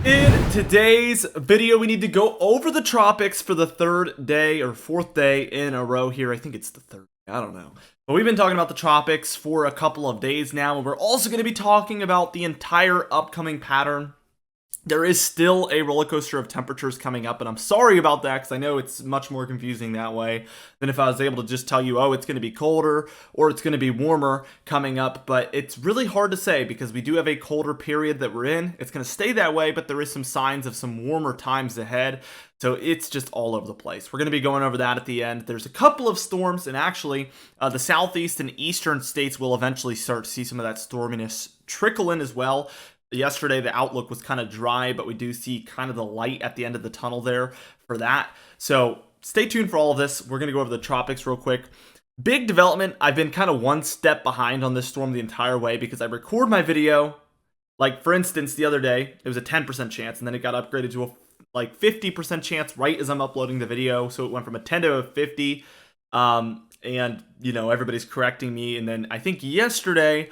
In today's video, we need to go over the tropics for the third day or fourth day in a row here. I think it's the third. I don't know. But we've been talking about the tropics for a couple of days now, and we're also going to be talking about the entire upcoming pattern. There is still a roller coaster of temperatures coming up, and I'm sorry about that because I know it's much more confusing that way than if I was able to just tell you, oh, it's going to be colder or it's going to be warmer coming up. But it's really hard to say because we do have a colder period that we're in. It's going to stay that way, but there is some signs of some warmer times ahead. So it's just all over the place. We're going to be going over that at the end. There's a couple of storms, and actually the southeast and eastern states will eventually start to see some of that storminess trickle in as well. Yesterday, the outlook was kind of dry, but we do see kind of the light at the end of the tunnel there for that. So stay tuned for all of this. We're going to go over the tropics real quick. Big development. I've been kind of one step behind on this storm the entire way because I record my video. Like, for instance, the other day, it was a 10% chance, and then it got upgraded to a 50% chance right as I'm uploading the video. So it went from a 10 to a 50. And, you know, everybody's correcting me. And then I think yesterday,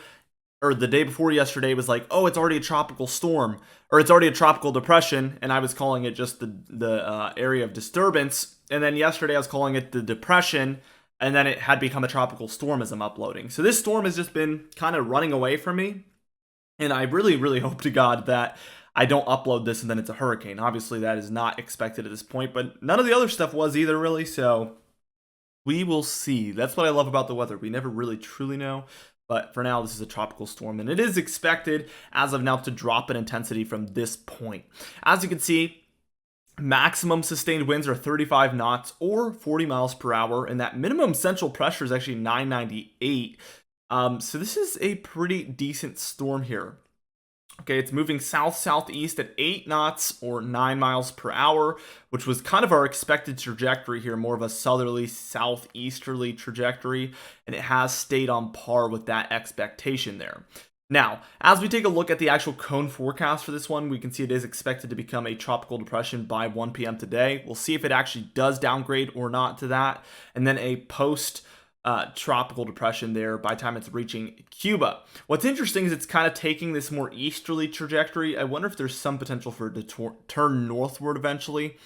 or the day before yesterday, was like, oh, it's already a tropical storm, or it's already a tropical depression, and I was calling it just the area of disturbance. And then yesterday I was calling it the depression, and then it had become a tropical storm as I'm uploading. So this storm has just been kind of running away from me, and I really, really hope to God that I don't upload this and then it's a hurricane. Obviously, that is not expected at this point, but none of the other stuff was either, really, so we will see. That's what I love about the weather. We never really truly know. But for now, this is a tropical storm, and it is expected, as of now, to drop in intensity from this point. As you can see, maximum sustained winds are 35 knots or 40 miles per hour, and that minimum central pressure is actually 998. So this is a pretty decent storm here. Okay, it's moving south-southeast at 8 knots or 9 miles per hour, which was kind of our expected trajectory here, more of a southerly, southeasterly trajectory, and it has stayed on par with that expectation there. Now, as we take a look at the actual cone forecast for this one, we can see it is expected to become a tropical depression by 1 p.m. today. We'll see if it actually does downgrade or not to that, and then a tropical depression there by the time it's reaching Cuba. What's interesting is it's kind of taking this more easterly trajectory. I wonder if there's some potential for it to turn northward eventually.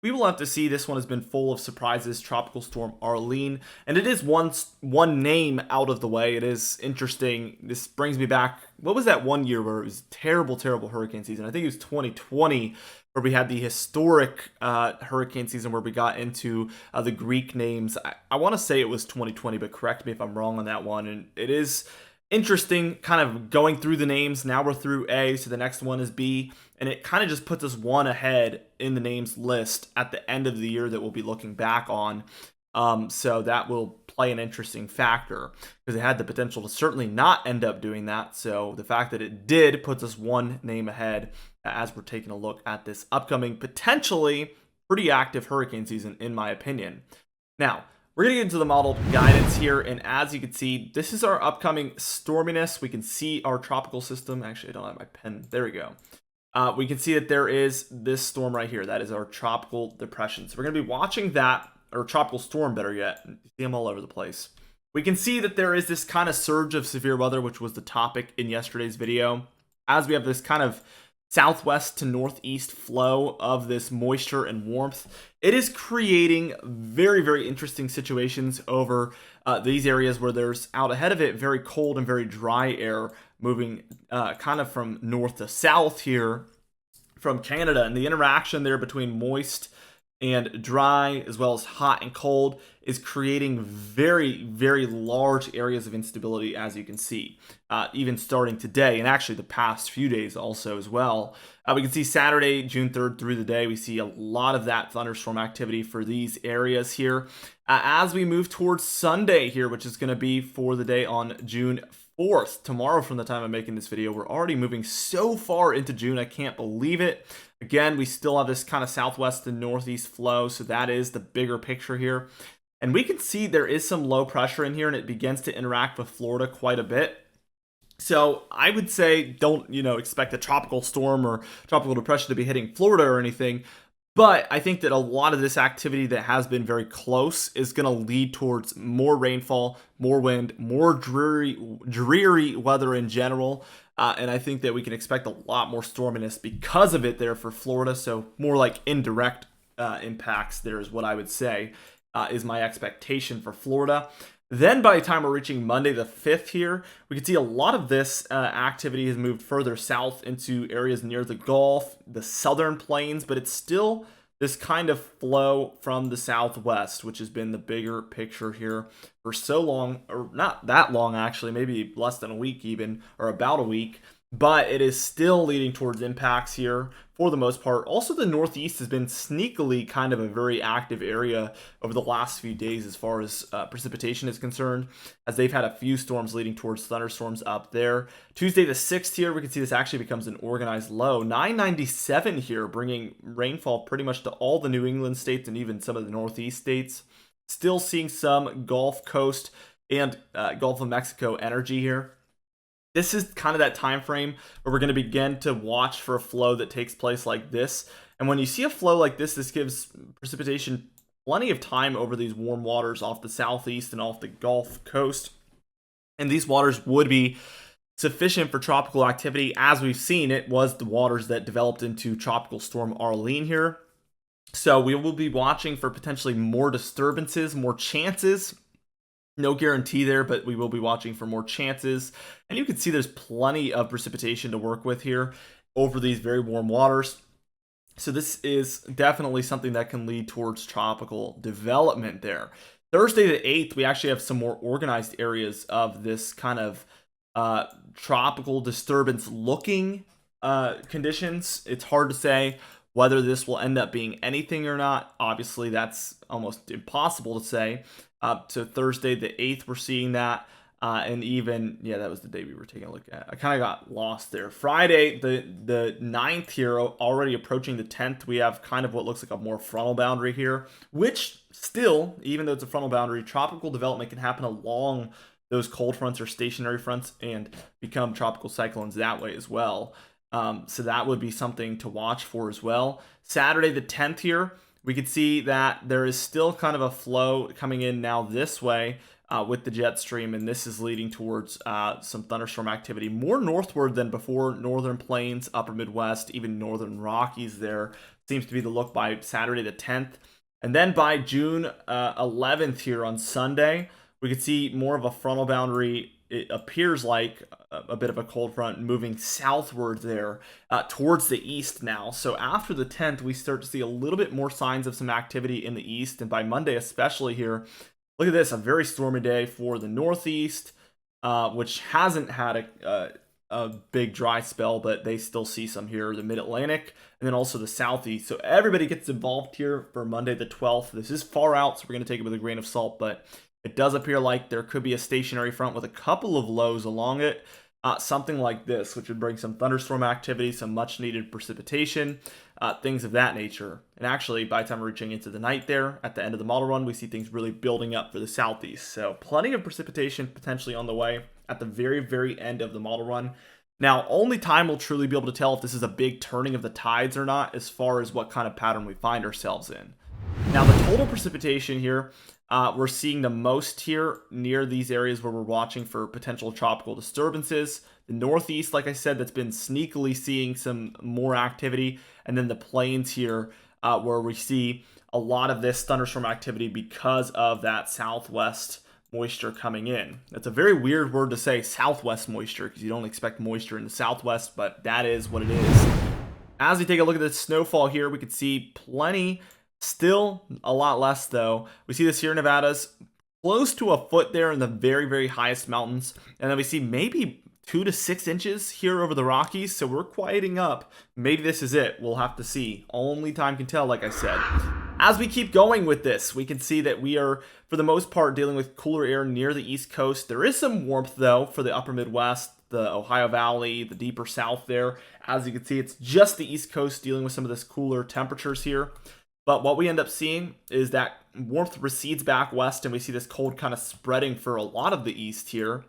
We will have to see. This one has been full of surprises. Tropical Storm Arlene, and it is one name out of the way. It is interesting. This brings me back. What was that one year where it was terrible hurricane season? I think it was 2020, where we had the historic hurricane season where we got into the Greek names. I want to say it was 2020, but correct me if I'm wrong on that one. And it is interesting kind of going through the names. Now we're through A, so the next one is B, and it kind of just puts us one ahead in the names list at the end of the year that we'll be looking back on. So that will play an interesting factor because it had the potential to certainly not end up doing that. So the fact that it did puts us one name ahead as we're taking a look at this upcoming potentially pretty active hurricane season, in my opinion. Now, we're going to get into the modeled guidance here, and as you can see, this is our upcoming storminess. We can see our tropical system. Actually, I don't have my pen. There we go. We can see that there is this storm right here. That is our tropical depression. So we're going to be watching that, or tropical storm, better yet. You see them all over the place. We can see that there is this kind of surge of severe weather, which was the topic in yesterday's video, as we have this kind of southwest to northeast flow of this moisture and warmth. It is creating very, very interesting situations over these areas where there's out ahead of it very cold and very dry air moving kind of from north to south here from Canada, and the interaction there between moist and dry as well as hot and cold is creating very, very large areas of instability, as you can see, even starting today and actually the past few days also as well. We can see Saturday, June 3rd through the day, we see a lot of that thunderstorm activity for these areas here. As we move towards Sunday here, which is going to be for the day on June 4th, tomorrow from the time I'm making this video, we're already moving so far into June, I can't believe it. Again, we still have this kind of southwest and northeast flow, so that is the bigger picture here. And we can see there is some low pressure in here, and it begins to interact with Florida quite a bit. So I would say don't, expect a tropical storm or tropical depression to be hitting Florida or anything. But I think that a lot of this activity that has been very close is going to lead towards more rainfall, more wind, more dreary weather in general. And I think that we can expect a lot more storminess because of it there for Florida. So more like indirect impacts there is what I would say is my expectation for Florida. Then by the time we're reaching Monday the 5th here, we can see a lot of this activity has moved further south into areas near the Gulf, the southern plains, but it's still this kind of flow from the southwest, which has been the bigger picture here for so long, or not that long actually, maybe less than a week even, or about a week, but it is still leading towards impacts here for the most part. Also, the Northeast has been sneakily kind of a very active area over the last few days as far as precipitation is concerned, as they've had a few storms leading towards thunderstorms up there. Tuesday the 6th here, we can see this actually becomes an organized low. 997 here, bringing rainfall pretty much to all the New England states and even some of the Northeast states. Still seeing some Gulf Coast and Gulf of Mexico energy here. This is kind of that time frame where we're going to begin to watch for a flow that takes place like this. And when you see a flow like this gives precipitation plenty of time over these warm waters off the southeast and off the Gulf Coast. And these waters would be sufficient for tropical activity. As we've seen, it was the waters that developed into Tropical Storm Arlene here. So we will be watching for potentially more disturbances, more chances. No guarantee there, but we will be watching for more chances. And you can see there's plenty of precipitation to work with here over these very warm waters. So this is definitely something that can lead towards tropical development there. Thursday the 8th, we actually have some more organized areas of this kind of tropical disturbance looking conditions. It's hard to say whether this will end up being anything or not. Obviously, that's almost impossible to say. So Thursday the 8th, we're seeing that. And even, yeah, that was the day we were taking a look at. I kind of got lost there. Friday, the 9th here, already approaching the 10th, we have kind of what looks like a more frontal boundary here, which still, even though it's a frontal boundary, tropical development can happen along those cold fronts or stationary fronts and become tropical cyclones that way as well. So that would be something to watch for as well. Saturday the 10th here, we could see that there is still kind of a flow coming in now this way with the jet stream, and this is leading towards some thunderstorm activity more northward than before. Northern Plains, Upper Midwest, even Northern Rockies there seems to be the look by Saturday the 10th. And then by June 11th here on Sunday, we could see more of a frontal boundary. It appears like a bit of a cold front moving southward there towards the east now. So after the 10th, we start to see a little bit more signs of some activity in the east. And by Monday, especially here, look at this, a very stormy day for the Northeast, which hasn't had a big dry spell, but they still see some here, the Mid-Atlantic, and then also the Southeast. So everybody gets involved here for Monday the 12th. This is far out, so we're going to take it with a grain of salt, but it does appear like there could be a stationary front with a couple of lows along it. Something like this, which would bring some thunderstorm activity, some much needed precipitation, things of that nature. And actually, by the time we're reaching into the night there, at the end of the model run, we see things really building up for the southeast. So plenty of precipitation potentially on the way at the very, very end of the model run. Now, only time will truly be able to tell if this is a big turning of the tides or not, as far as what kind of pattern we find ourselves in. Now, the total precipitation here, we're seeing the most here near these areas where we're watching for potential tropical disturbances. The Northeast, like I said, that's been sneakily seeing some more activity. And then the plains here, where we see a lot of this thunderstorm activity because of that southwest moisture coming in. That's a very weird word to say, southwest moisture, because you don't expect moisture in the southwest, but that is what it is. As we take a look at the snowfall here, we could see plenty. Still a lot less though. We see the Sierra Nevadas close to a foot there in the very, very highest mountains. And then we see maybe 2 to 6 inches here over the Rockies. So we're quieting up. Maybe this is it. We'll have to see. Only time can tell, like I said. As we keep going with this, we can see that we are, for the most part, dealing with cooler air near the East Coast. There is some warmth though for the upper Midwest, the Ohio Valley, the deeper south there. As you can see, it's just the East Coast dealing with some of this cooler temperatures here. But what we end up seeing is that warmth recedes back west, and we see this cold kind of spreading for a lot of the east here.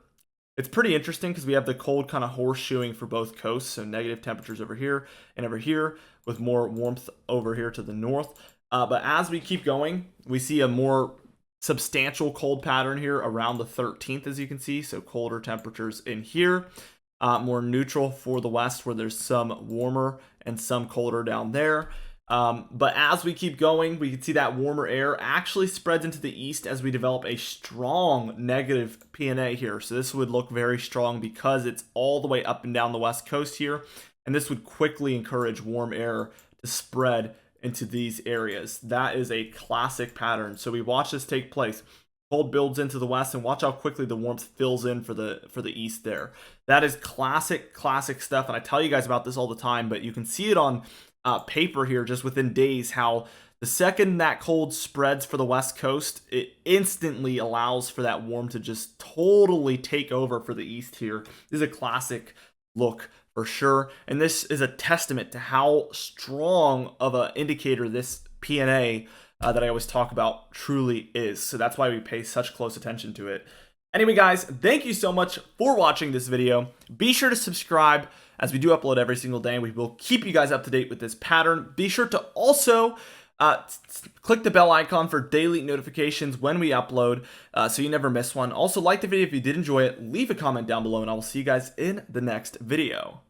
It's pretty interesting because we have the cold kind of horseshoeing for both coasts, so negative temperatures over here and over here, with more warmth over here to the north. But as we keep going, we see a more substantial cold pattern here around the 13th, as you can see, so colder temperatures in here. more neutral for the west, where there's some warmer and some colder down there. But as we keep going, we can see that warmer air actually spreads into the east as we develop a strong negative PNA here. So this would look very strong because it's all the way up and down the west coast here. And this would quickly encourage warm air to spread into these areas. That is a classic pattern. So we watch this take place. Cold builds into the west, and watch how quickly the warmth fills in for the east there. That is classic stuff, and I tell you guys about this all the time, but you can see it on paper here just within days, how the second that cold spreads for the west coast, it instantly allows for that warm to just totally take over for the east here. This is a classic look for sure, and this is a testament to how strong of an indicator this PNA that I always talk about truly is. So that's why we pay such close attention to it. Anyway, guys, thank you so much for watching this video. Be sure to subscribe, as we do upload every single day, and we will keep you guys up to date with this pattern. Be sure to also click the bell icon for daily notifications when we upload, so you never miss one. Also, like the video if you did enjoy it, leave a comment down below, and I will see you guys in the next video.